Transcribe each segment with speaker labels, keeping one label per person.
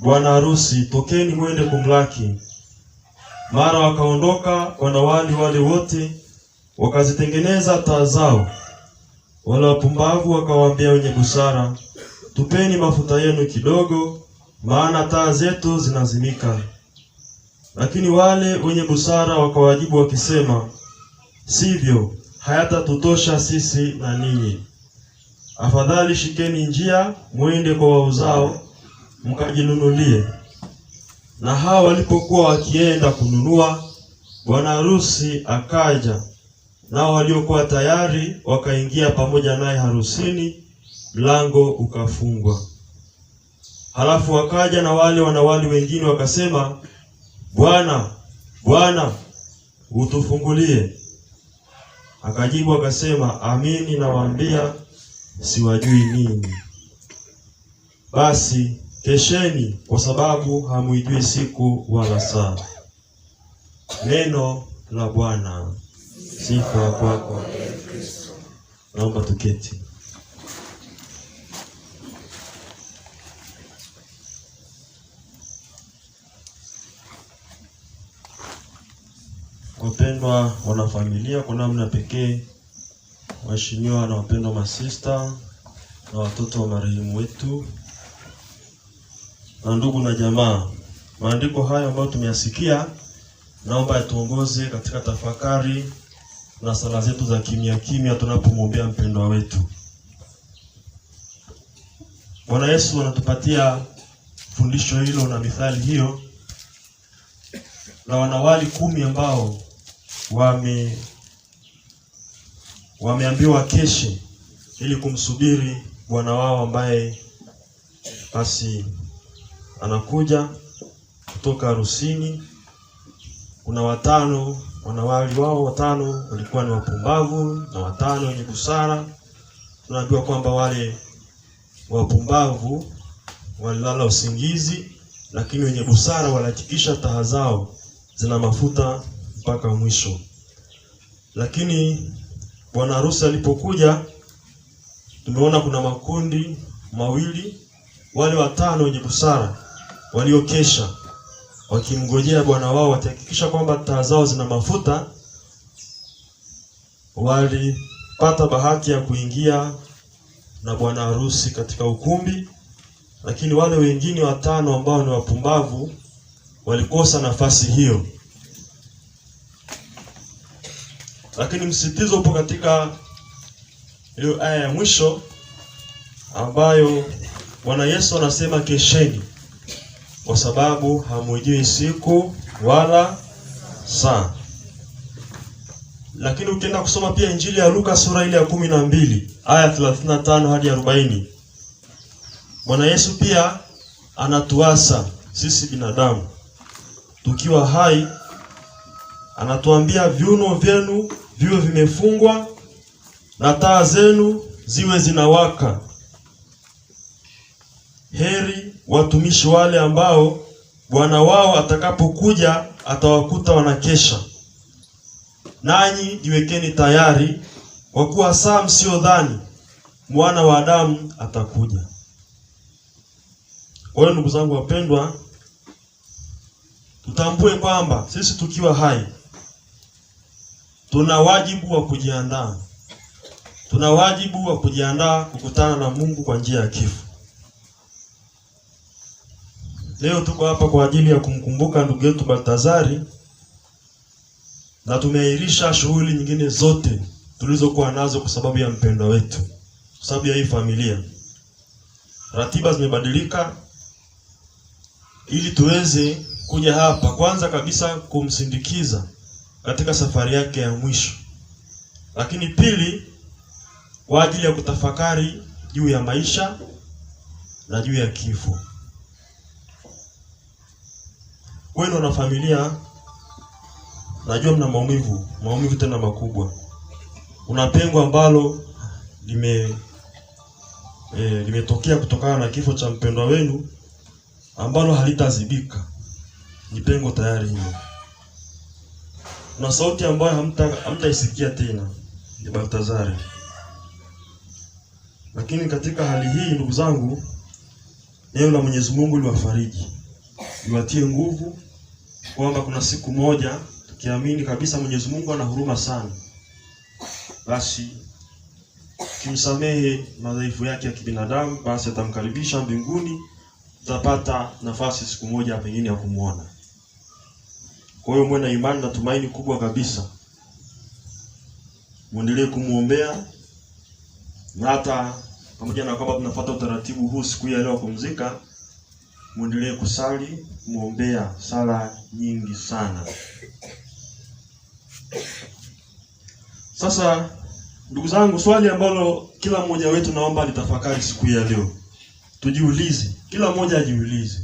Speaker 1: bwana harusi, tokeni mwende kumlaki. Mara wakaondoka wanawali wale wote, wakazitengeneza taa zao. Wale wapumbavu wakawaambia wenye busara, tupeni mafuta yenu kidogo, maana taa zetu zinazimika. Lakini wale wenye busara wakawajibu wakisema, sivyo, hayatatutosha sisi na ninyi. Afadhali shikeni njia, mwende kwa wauzao, mkajinunulie. Na hao walipokuwa wakienda kununua, bwana harusi akaja, nao waliokuwa tayari wakaingia pamoja naye harusini, mlango ukafungwa. Halafu wakaja na wale wanawali wengine wakasema, Bwana, Bwana, utufungulie. Akajibu akasema, amini nawaambia, siwajui ninyi. Basi kesheni, kwa sababu hamuijui siku wala saa. Neno la Bwana. Sifa kwako Kristo. Naomba tuketi. Wapendwa wanafamilia, kwa namna pekee waheshimiwa na wapendwa masista na watoto wa marehemu wetu na ndugu na jamaa, maandiko haya ambayo tumeyasikia naomba yatuongoze katika tafakari na sala zetu za kimya kimya tunapomwombea mpendwa wetu. Bwana Yesu anatupatia fundisho hilo na mithali hiyo na wanawali 10 ambao wameambiwa keshe ili kumsubiri bwana wao ambaye basi anakuja kutoka harusini. Kuna 5 wanawali wao 5 walikuwa ni wapumbavu na 5 wenye busara. Tunaambiwa kwamba wale wapumbavu walilala usingizi, lakini wenye busara walihakikisha taa zao zina mafuta mpaka mwisho. Lakini bwana harusi alipokuja, tumeona kuna makundi mawili. Wale 5 wenye busara waliokesha wakimngojea bwana wao watahakikisha kwamba taa zao zina mafuta, walipata bahati ya kuingia na bwana harusi katika ukumbi. Lakini wale wengine 5 ambao ni wapumbavu walikosa nafasi hiyo. Lakini msitizo upo katika hiyo aya ya mwisho ambayo Bwana Yesu anasema kesheni, kwa sababu hamujui siku wala saa. Lakini ukienda kusoma pia Injili ya Luka sura ile ya 12 aya 35 hadi 40, Bwana Yesu pia anatuasa sisi binadamu tukiwa hai, anatuambia viuno vyenu viwe vimefungwa na taa zenu ziwe zinawaka. Heri watumishi wale ambao bwana wao atakapokuja atawakuta wanakesha. Nanyi jiwekeni tayari, kwa kuwa saa msiodhani mwana wa Adamu atakuja. Kwa hiyo ndugu zangu wapendwa, tutambue kwamba sisi tukiwa hai tuna wajibu wa kujiandaa. Tuna wajibu wa kujiandaa kukutana na Mungu kwa njia ya kifo. Leo tuko hapa kwa ajili ya kumkumbuka ndugu yetu Baltazari, na tumeahirisha shughuli nyingine zote tulizokuwa nazo kwa sababu ya mpendwa wetu, kwa sababu ya hii familia. Ratiba zimebadilika ili tuweze kuja hapa kwanza kabisa kumsindikiza katika safari yake ya mwisho, lakini pili kwa ajili ya kutafakari juu ya maisha na juu ya kifo. Kwenu na familia, najua mna maumivu tena makubwa. Kuna pengo ambalo limetokea kutokana na kifo cha mpendwa wenu ambalo halitazibika. Ni pengo tayari hilo. Kuna sauti ambayo hamtaisikia tena, ni Baltazari. Lakini katika hali hii ndugu zangu, neno la Mwenyezi Mungu liwafariji, liwatie nguvu, kwamba kuna siku moja tukiamini kabisa Mwenyezi Mungu ana huruma sana, basi kimsamehe madhaifu yake ya kibinadamu, basi atamkaribisha mbinguni, tutapata nafasi siku moja pengine ya kumuona. Kwa hiyo mwe na imani na tumaini kubwa kabisa. Muendelee kumuombea, na hata pamoja na kwamba tunafuata utaratibu huu siku ya leo kupumzika, muendelee kusali, muombea sala nyingi sana. Sasa ndugu zangu, swali ambalo kila mmoja wetu naomba litafakari siku ya leo, tujiulize, kila mmoja ajiulize,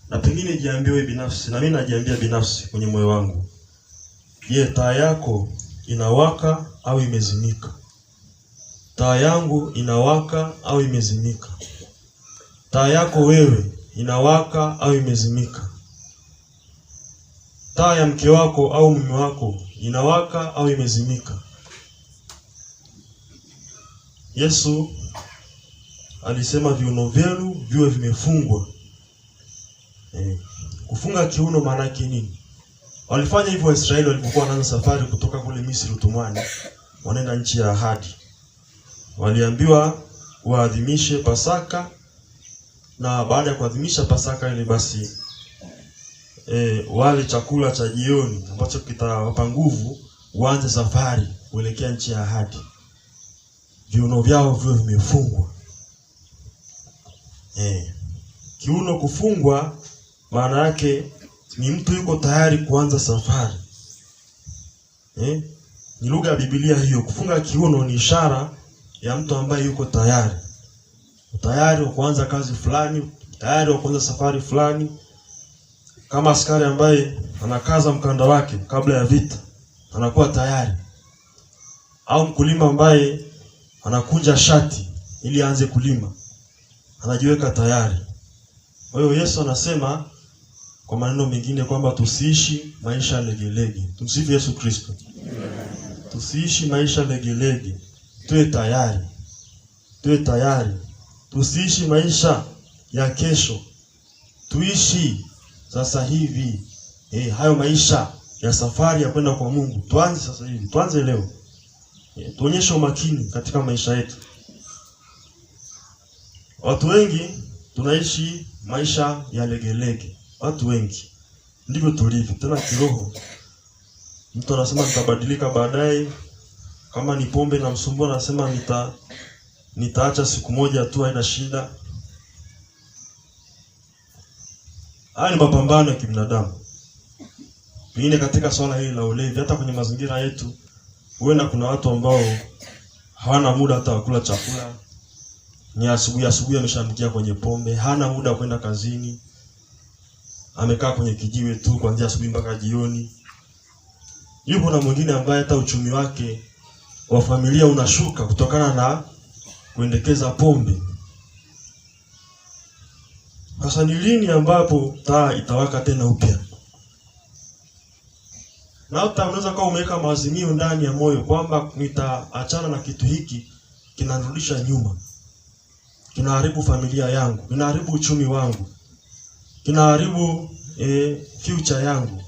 Speaker 1: na pengine jiambie binafsi, na mimi najiambia binafsi kwenye moyo wangu. Je, taa yako inawaka au imezimika? Taa yangu inawaka au imezimika? Taa yako wewe inawaka au imezimika? Taa ya mke wako au mume wako inawaka au imezimika? Yesu alisema viuno vyenu viwe vimefungwa. Kufunga kiuno maana yake nini? Walifanya hivyo Waisraeli walipokuwa wanaanza safari kutoka kule Misri utumwani, wanaenda nchi ya ahadi. Waliambiwa waadhimishe Pasaka, na baada ya kuadhimisha Pasaka ile basi wale chakula cha jioni ambacho kitawapa nguvu waanze safari kuelekea nchi ya ahadi. Viuno vyao viwe vimefungwa. Kiuno kufungwa maana yake ni mtu yuko tayari kuanza safari. Ni lugha ya Biblia hiyo. Kufunga kiuno ni ishara ya mtu ambaye yuko tayari. Tayari wa kuanza kazi fulani, tayari wa kuanza safari fulani. Kama askari ambaye anakaza mkanda wake kabla ya vita, anakuwa tayari. Au mkulima ambaye anakunja shati ili aanze kulima, anajiweka tayari. Kwa hiyo Yesu anasema kwa maneno mengine kwamba tusiishi maisha legelege. Tumsifu Yesu Kristo. Tusiishi maisha legelege. Tuwe tayari. Tuwe tayari. Tusiishi maisha ya kesho. Tuishi sasa hivi. Hayo maisha ya safari ya kwenda kwa Mungu. Tuanze sasa hivi. Tuanze leo. Tuonyeshe umakini katika maisha yetu. Watu wengi tunaishi maisha ya legelege. Watu wengi ndivyo tulivyo, tena kiroho. Mtu anasema nitabadilika baadaye. Kama ni pombe na msumbua, anasema nitaacha siku moja tu, haina shida. Haya ni mapambano ya kibinadamu. Pengine katika swala hili la ulevi, hata kwenye mazingira yetu, huenda kuna watu ambao hawana muda hata wa kula chakula. Ni asubuhi ameshamkia kwenye pombe, hana muda wa kwenda kazini. Amekaa kwenye kijiwe tu kuanzia asubuhi mpaka jioni. Yupo na mwingine ambaye hata uchumi wake wa familia unashuka kutokana na kuendekeza pombe. Sasa ni lini ambapo taa itawaka tena upya? Na hata unaweza kuwa umeweka maazimio ndani ya moyo kwamba nitaachana na kitu hiki, kinarudisha nyuma, kinaharibu familia yangu, kinaharibu uchumi wangu, kinaharibu future yangu.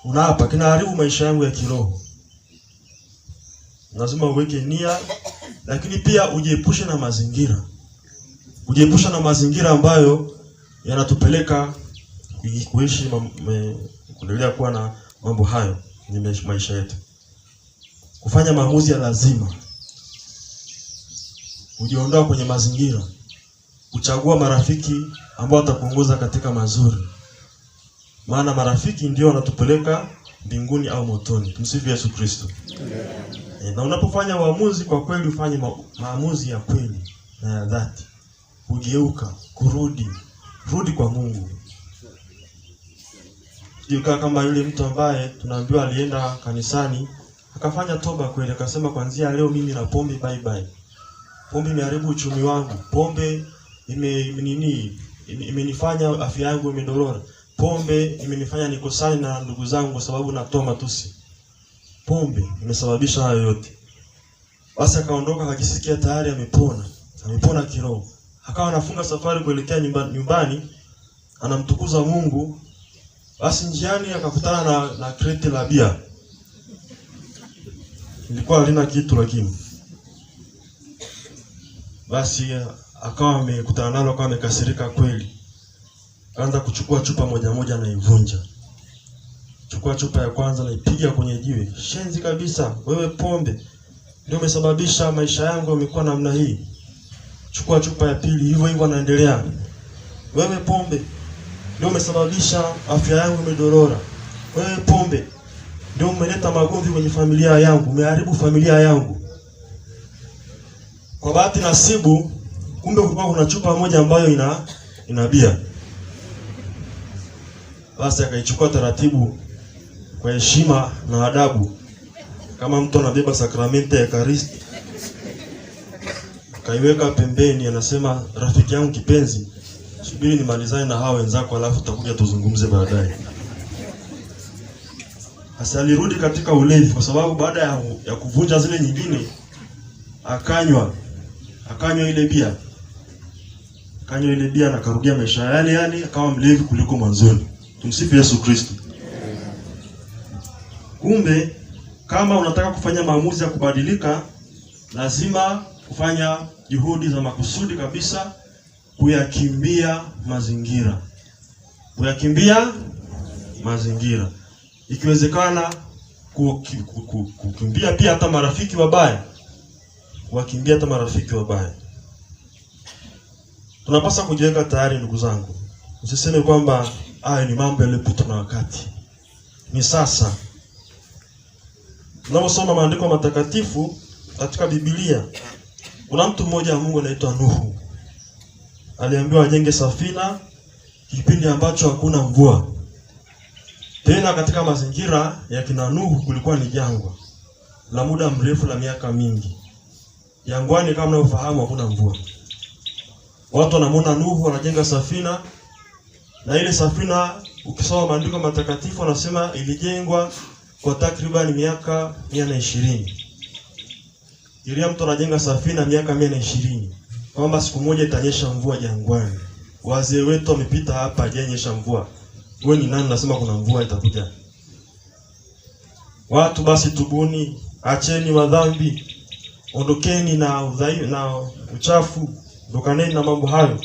Speaker 1: Unaapa kinaharibu maisha yangu ya kiroho. Lazima uweke nia, lakini pia ujiepushe na mazingira. Ujiepushe na mazingira ambayo yanatupeleka kuishi kuendelea kuwa na mambo hayo kwenye maisha yetu. Kufanya maamuzi ya lazima. Ujiondoa kwenye mazingira. Kuchagua marafiki ambao watakuongoza katika mazuri. Maana marafiki ndio wanatupeleka mbinguni au motoni. Tumsifu Yesu Kristo. Na unapofanya uamuzi, kwa kweli ufanye maamuzi ya kweli na ya dhati. Kugeuka, kurudi kwa Mungu. Yuka kama yule mtu ambaye tunaambiwa alienda kanisani, akafanya toba kweli, akasema kuanzia leo mimi na pombe bye bye. Pombe imeharibu uchumi wangu. Pombe imenifanya afya yangu imedorora. Pombe imenifanya nikosane na ndugu zangu kwa sababu natoa matusi. Pombe imesababisha hayo yote. Basi akaondoka akajisikia tayari amepona kiroho. akawa anafunga safari kuelekea nyumbani, anamtukuza Mungu. Basi njiani akakutana na kreti la bia. Ilikuwa halina kitu, lakini basi akawa amekutana nalo, akawa amekasirika kweli. Kaanza kuchukua chupa moja moja na ivunja. Chukua chupa ya kwanza na ipiga kwenye jiwe. Shenzi kabisa, wewe pombe ndio umesababisha maisha yangu yamekuwa namna hii. Chukua chupa ya pili, hivyo hivyo anaendelea. Wewe pombe ndio umesababisha afya yangu imedorora. Wewe pombe ndio umeleta magomvi kwenye familia yangu, umeharibu familia yangu. Kwa bahati nasibu, kumbe kulikuwa kuna chupa moja ambayo ina bia. Basi akaichukua taratibu kwa heshima na adabu, kama mtu anabeba sakramenti ya Ekaristi. Kaiweka pembeni, anasema, rafiki yangu kipenzi, subiri nimalizane na hao wenzako alafu tutakuja tuzungumze baadaye. Hasa alirudi katika ulevi, kwa sababu baada ya kuvunja zile nyingine akanywa ile bia. Akanywa ile bia na karudia maisha yale akawa mlevi kuliko mwanzoni. Tumsifu Yesu Kristo. Kumbe kama unataka kufanya maamuzi ya kubadilika, lazima kufanya juhudi za makusudi kabisa kuyakimbia mazingira. Kuyakimbia mazingira. Ikiwezekana kukimbia pia hata marafiki wabaya. Kukimbia hata marafiki wabaya. Tunapaswa kujiweka tayari, ndugu zangu. Usiseme kwamba ni mambo yaliyopita na wakati. Ni sasa. Tunaposoma maandiko matakatifu katika Biblia, kuna mtu mmoja wa Mungu anaitwa Nuhu. Aliambiwa ajenge safina kipindi ambacho hakuna mvua. Tena katika mazingira ya kina Nuhu kulikuwa ni jangwa la muda mrefu la miaka mingi. Jangwani kama mnavyofahamu hakuna mvua. Watu wanamwona Nuhu anajenga safina, na ile safina ukisoma maandiko matakatifu wanasema ilijengwa kwa takriban miaka 120. Ilia mtu anajenga safina miaka 120, kwamba siku moja itanyesha mvua jangwani. Wazee wetu wamepita hapa hajanyesha mvua. Wewe ni nani nasema kuna mvua itakuja? Watu basi tubuni, acheni madhambi, ondokeni na udhaifu na uchafu, ondokaneni na mambo hayo.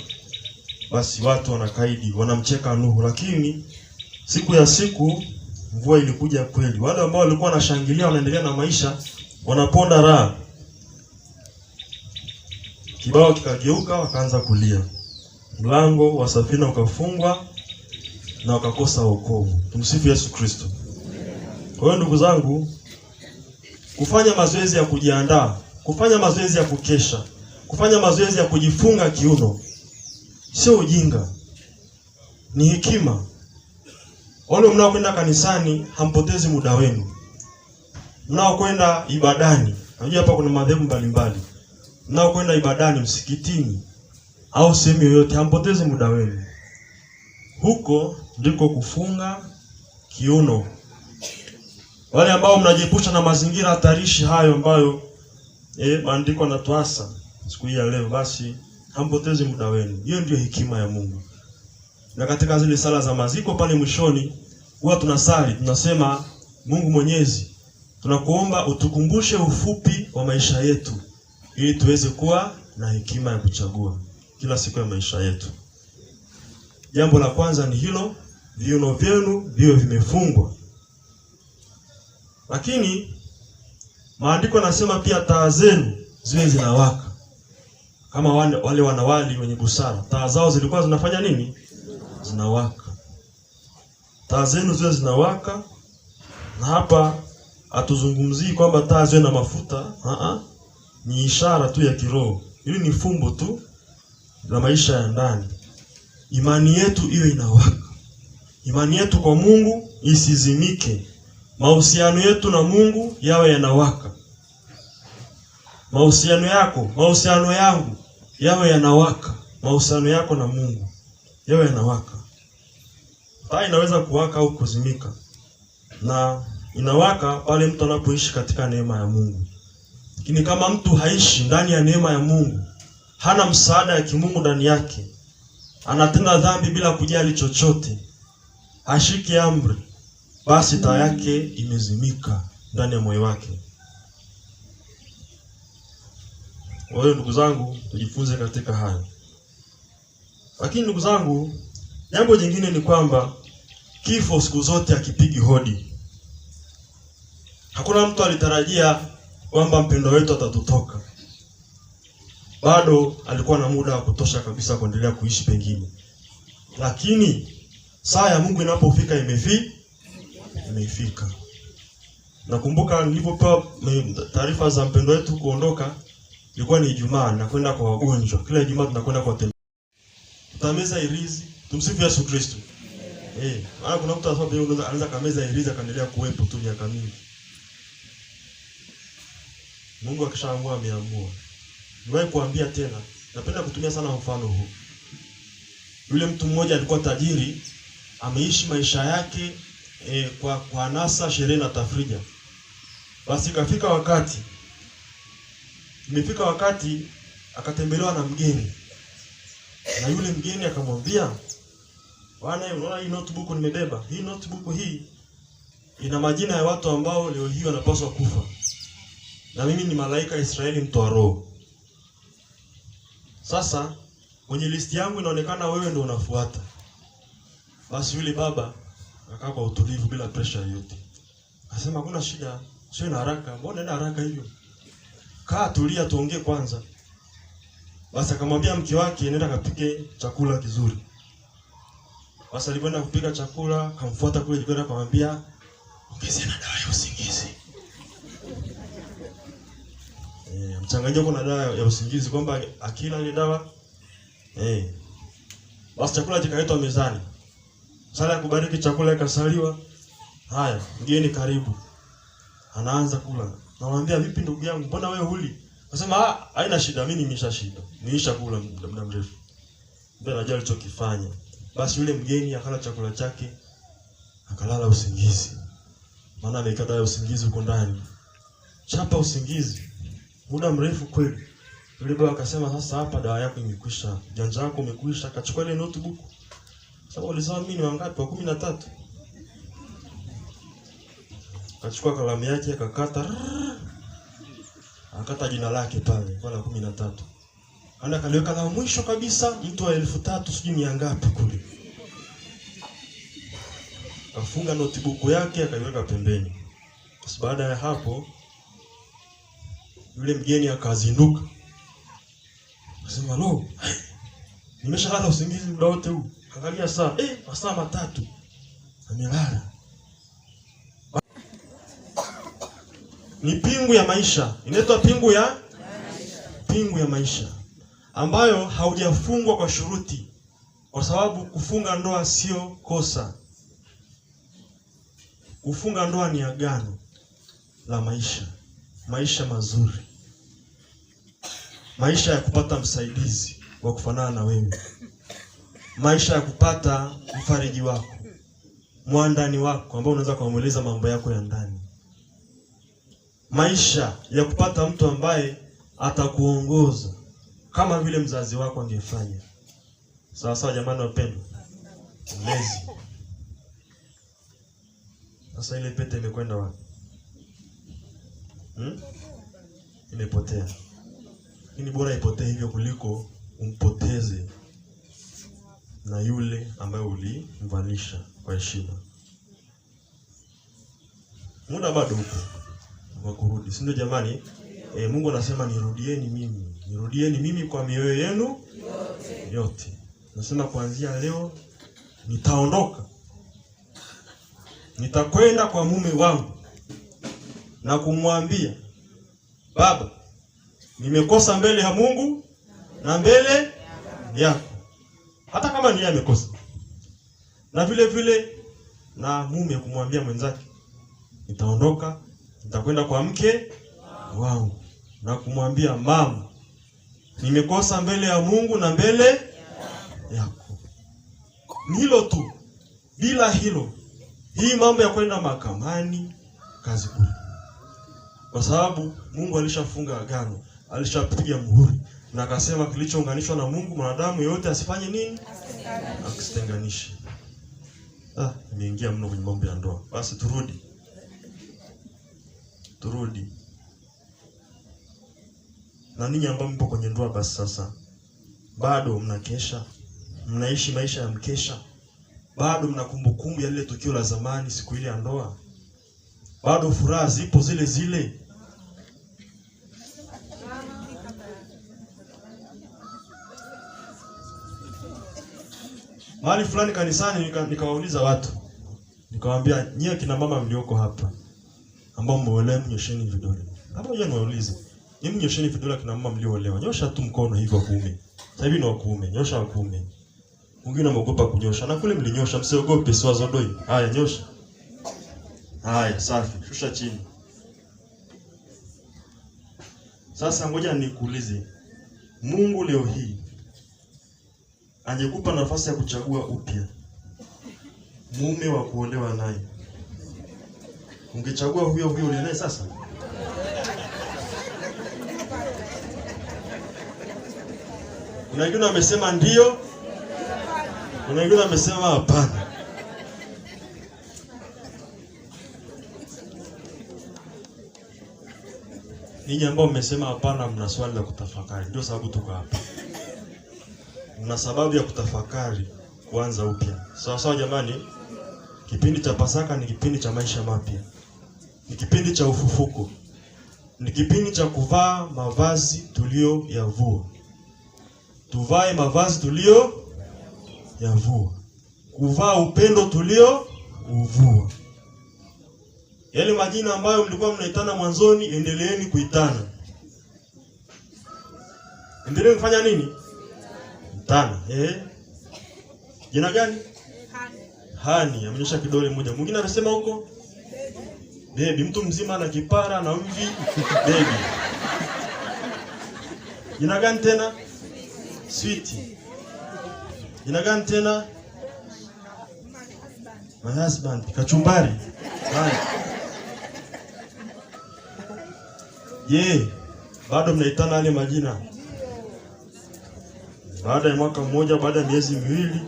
Speaker 1: Basi watu wanakaidi, wanamcheka Nuhu, lakini siku ya siku mvua ilikuja kweli. Wale ambao walikuwa wanashangilia wanaendelea na maisha, wanaponda raha. Kibao kikageuka, wakaanza kulia. Mlango wa safina ukafungwa na wakakosa wokovu. Tumsifu Yesu Kristo. Kwa hiyo ndugu zangu, kufanya mazoezi ya kujiandaa, kufanya mazoezi ya kukesha, kufanya mazoezi ya kujifunga kiuno sio ujinga, ni hekima. Wale mnaokwenda kanisani hampotezi muda wenu. Mnaokwenda ibadani, unajua hapa kuna madhehebu mbalimbali. Mnaokwenda ibadani msikitini au sehemu yoyote hampotezi muda wenu. Huko ndiko kufunga kiuno. Wale ambao mnajiepusha na mazingira hatarishi hayo ambayo maandiko yanatuasa siku hii ya leo, basi hampotezi muda wenu. Hiyo ndio hekima ya Mungu. Na katika zile sala za maziko pale mwishoni huwa tunasali, tunasema, Mungu Mwenyezi, tunakuomba utukumbushe ufupi wa maisha yetu ili tuweze kuwa na hekima ya kuchagua kila siku ya maisha yetu. Jambo la kwanza ni hilo, viuno vyenu viwe vimefungwa. Lakini maandiko yanasema pia taa zenu ziwe zinawaka. Kama wale wanawali wenye busara, taa zao zilikuwa zinafanya nini? Zinawaka. Taa zenu ziwe zinawaka. Na hapa hatuzungumzii kwamba taa ziwe na mafuta. Ni ishara tu ya kiroho. Hili ni fumbo tu la maisha ya ndani. Imani yetu iwe inawaka. Imani yetu kwa Mungu isizimike. Mahusiano yetu na Mungu yawe yanawaka. Mahusiano yako, mahusiano yangu yawe yanawaka. Mahusiano yako na Mungu yawe yanawaka. Taa inaweza kuwaka au kuzimika. Na inawaka pale mtu anapoishi katika neema ya Mungu. Lakini kama mtu haishi ndani ya neema ya Mungu, hana msaada ya kimungu ndani yake, anatenda dhambi bila kujali chochote, hashiki amri, basi taa yake imezimika ndani ya moyo wake. Kwa hiyo ndugu zangu, tujifunze katika hayo. Lakini ndugu zangu, jambo jingine ni kwamba kifo siku zote hakipigi hodi. Hakuna mtu alitarajia kwamba mpendwa wetu atatutoka. Bado alikuwa na muda wa kutosha kabisa kuendelea kuishi pengine. Lakini saa ya Mungu inapofika imefika. Nakumbuka nilipopewa taarifa za mpendwa wetu kuondoka, ilikuwa ni Ijumaa, na kwenda kwa wagonjwa. Kila Ijumaa tunakwenda kwa tembea. Tutameza irizi. Tumsifu Yesu Kristo. Maana kuna mtu anaweza kameza irizi akaendelea kuwepo tu miaka mingi. Mungu akishaamua ameamua. Niwahi kuambia tena, napenda kutumia sana mfano huu. Yule mtu mmoja alikuwa tajiri, ameishi maisha yake kwa anasa, sherehe na tafrija. Basi imefika wakati akatembelewa na mgeni. Na yule mgeni akamwambia, "Bwana, unaona hii notebook nimebeba? Hii notebook hii ina majina ya watu ambao leo hii wanapaswa kufa. Na mimi ni malaika Israeli mtoa roho. Sasa kwenye listi yangu inaonekana wewe ndio unafuata." Basi yule baba akakaa kwa utulivu bila pressure yoyote. Akasema, "Hakuna shida, sio na haraka. Mbona unaenda haraka hivyo? Kaa tulia tuongee kwanza." Basi akamwambia mke wake, "Nenda kapike chakula kizuri." Basi alikwenda kupika chakula, akamfuata kule jikoni akamwambia, "Ongeza na dawa ya usingizi." Mchanganyiko na dawa ya usingizi kwamba akila ile dawa. Basi chakula kikaletwa mezani. Sala ya kubariki chakula ikasaliwa. Haya, mgeni karibu. Anaanza kula. Namwambia, "Vipi ndugu yangu, mbona wewe huli?" Anasema, "Haina shida, mimi nimeshashiba. Niisha kula muda mrefu." Ndio anajua alichokifanya. Basi yule mgeni akala chakula chake, akalala usingizi. Maana amekaa dawa ya usingizi huko ndani. Chapa usingizi muda mrefu kweli. Yule baba akasema, "Sasa hapa dawa yako imekwisha. Janja yako umekwisha." Akachukua ile notebook. Sasa ulisema mimi ni wangapi? Wa 13. Akachukua kalamu yake akakata jina lake pale kwa la 13. Ana kaliweka la mwisho kabisa, mtu wa 1000 sijui ni ngapi kule. Afunga notebook yake akaiweka pembeni. Basi baada ya hapo yule mgeni akazinduka. Akasema, "Lo, nimeshalala usingizi muda wote huu." Angalia saa, masaa 3. Amelala. Ni pingu ya maisha. Inaitwa pingu ya maisha. Ambayo haujafungwa kwa shuruti. Kwa sababu kufunga ndoa sio kosa. Kufunga ndoa ni agano la maisha. Maisha mazuri. Maisha ya kupata msaidizi wa kufanana na wewe. Maisha ya kupata mfariji wako, mwandani wako ambao unaweza kumueleza mambo yako ya ndani. Maisha ya kupata mtu ambaye atakuongoza kama vile mzazi wako angefanya. Sawa sawa jamani wapendwa. Mlezi. Sasa ile pete imekwenda wapi? Imepotea. Lakini bora ipotee hivyo kuliko umpoteze na yule ambaye ulimvalisha kwa heshima. Muda bado upo wa kurudi, si ndio jamani? Mungu anasema nirudieni mimi kwa mioyo yenu yote. Nasema kuanzia leo nitaondoka. Nitakwenda kwa mume wangu na kumwambia, "Baba, nimekosa mbele ya Mungu na mbele yako." Hata kama ni yeye amekosa. Na vile vile na mume kumwambia mwenzake, "Nitaondoka, nitakwenda kwa mke wangu na kumwambia, mama, nimekosa mbele ya Mungu na mbele yako." Ni hilo tu. Bila hilo, hii mambo ya kwenda mahakamani kazi bure. Kwa sababu Mungu alishafunga agano, alishapiga muhuri. Na akasema kilichounganishwa na Mungu mwanadamu yote asifanye nini? Asitenganishe. Nimeingia mno kwenye mambo ya ndoa. Basi turudi. Na ninyi ambao mpo kwenye ndoa, basi sasa bado mnakesha, mnaishi maisha ya mkesha, bado mna kumbukumbu ya lile tukio la zamani, siku ile ya ndoa, bado furaha zipo zile zile. Mahali fulani kanisani nikawauliza watu, nikawaambia, nyie kina mama mlioko hapa ambao mmeolewa, mnyosheni vidole. Hapo je, niwaulize, nyinyi mnyosheni vidole kina mama mlioolewa. Nyosha tu mkono hivyo wa kuume. Sasa hivi ni wa kuume, nyosha wa kuume. Mwingine anaogopa kunyosha. Na kule mlinyosha, msiogope, si wazodoi. Haya, nyosha. Haya, safi. Shusha chini. Sasa ngoja nikuulize. Mungu leo hii angekupa nafasi ya kuchagua upya mume wa kuolewa naye, ungechagua huyo uliye sasa? Kuna wengine wamesema ndio, kuna wengine wamesema hapana. Ninyi ambao mmesema hapana, mna swali la kutafakari. Ndio sababu tuko hapa. Mna sababu ya kutafakari kuanza upya. Sawa sawa jamani? Kipindi cha Pasaka ni kipindi cha maisha mapya. Ni kipindi cha ufufuko. Ni kipindi cha kuvaa mavazi tuliyoyavua. Tuvae mavazi tuliyoyavua. Kuvaa upendo tuliouvua. Yale majina ambayo mlikuwa mnaitana mwanzoni, endeleeni kuitana. Endeleeni kufanya nini? Mtana. Jina gani? Hani. Amenyosha kidole moja. Mwingine anasema huko baby. Mtu mzima na kipara na mvi baby. Jina gani tena? Sweetie. Jina gani tena? My husband. Kachumbari. Haya. Bado mnaitana yale majina. Baada ya mwaka mmoja, baada ya miezi miwili,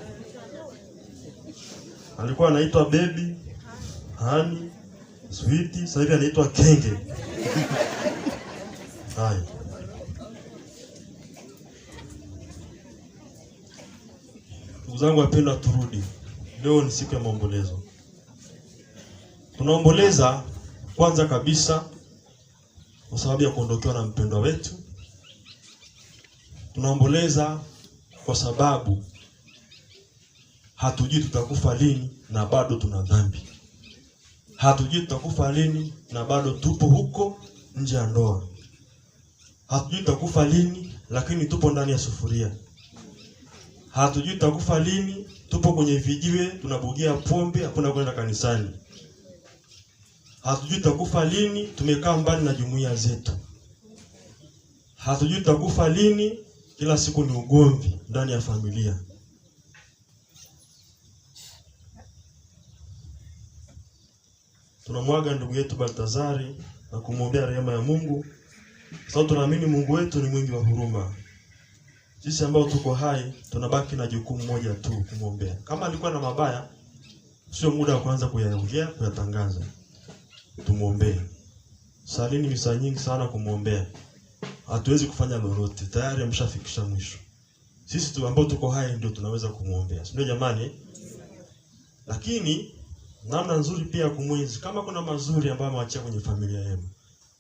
Speaker 1: alikuwa anaitwa baby, honey, sweetie, sasa hivi anaitwa kenge. Haya. Ndugu zangu wapendwa, turudi. Leo ni siku ya maombolezo. Tunaomboleza kwanza kabisa kwa sababu ya kuondokewa na mpendwa wetu. Tunaomboleza kwa sababu hatujui tutakufa lini na bado tuna dhambi. Hatujui tutakufa lini na bado tupo huko nje ya ndoa. Hatujui tutakufa lini lakini tupo ndani ya sufuria. Hatujui tutakufa lini tupo kwenye vijiwe tunabugia pombe, hakuna kwenda kanisani. Hatujui tutakufa lini tumekaa mbali na jumuiya zetu. Hatujui tutakufa lini kila siku ni ugomvi ndani ya familia. Tunamwaga ndugu yetu Baltazari na kumwombea rehema ya Mungu. Sababu tunaamini Mungu wetu ni mwingi wa huruma. Sisi ambao tuko hai tunabaki na jukumu moja tu, kumwombea. Kama alikuwa na mabaya, sio muda wa kuanza kuyaongea, kuyatangaza. Tumuombee. Salini misa nyingi sana kumwombea. Hatuwezi kufanya lolote. Tayari ameshafikisha mwisho. Sisi tu ambao tuko hai ndio tunaweza kumwombea. Ndio jamani? Lakini namna nzuri pia kumwenzi. Kama kuna mazuri ambayo ameachia kwenye familia yenu,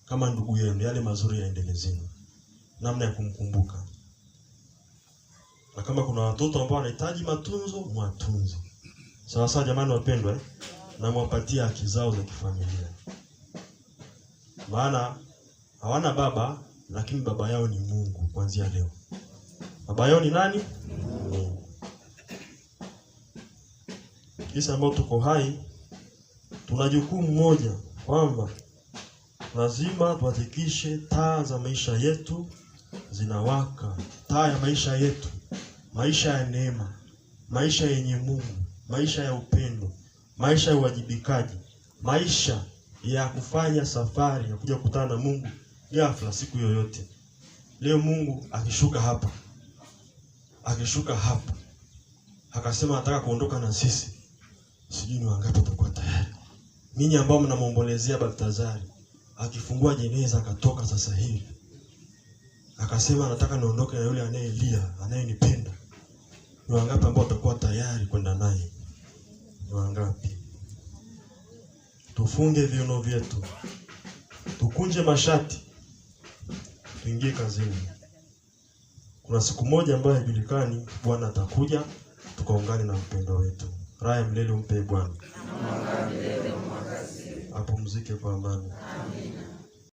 Speaker 1: kama ndugu yenu, yale mazuri yaendelezeni. Namna ya kumkumbuka. Na kama kuna watoto ambao wanahitaji matunzo, mwatunze. Sawa sawa jamani wapendwa, na mwapatie haki zao za kifamilia. Maana hawana baba, lakini baba yao ni Mungu kuanzia leo. Baba yao ni nani? Mungu. Sisi ambao tuko hai tuna jukumu moja, kwamba lazima tuhakikishe taa za maisha yetu zinawaka. Taa ya maisha yetu, maisha ya neema, maisha yenye Mungu, maisha ya upendo, maisha ya uwajibikaji, maisha ya kufanya safari ya kuja kukutana na Mungu ghafla siku yoyote. Leo Mungu akishuka hapa, akasema nataka kuondoka na sisi, sijui ni wangapi watakuwa tayari. Ninyi ambao mnamuombolezea Baltazari, akifungua jeneza akatoka sasa hivi, akasema nataka niondoke na yule anayelia, anayenipenda, ni wangapi ambao watakuwa tayari kwenda naye? Ni wangapi? Tufunge viuno vyetu, tukunje mashati, tuingie kazini. Kuna siku moja ambayo haijulikani, Bwana atakuja, tukaungane na mpendwa wetu. Raha ya milele umpe Bwana. Apumzike kwa amani. Amina.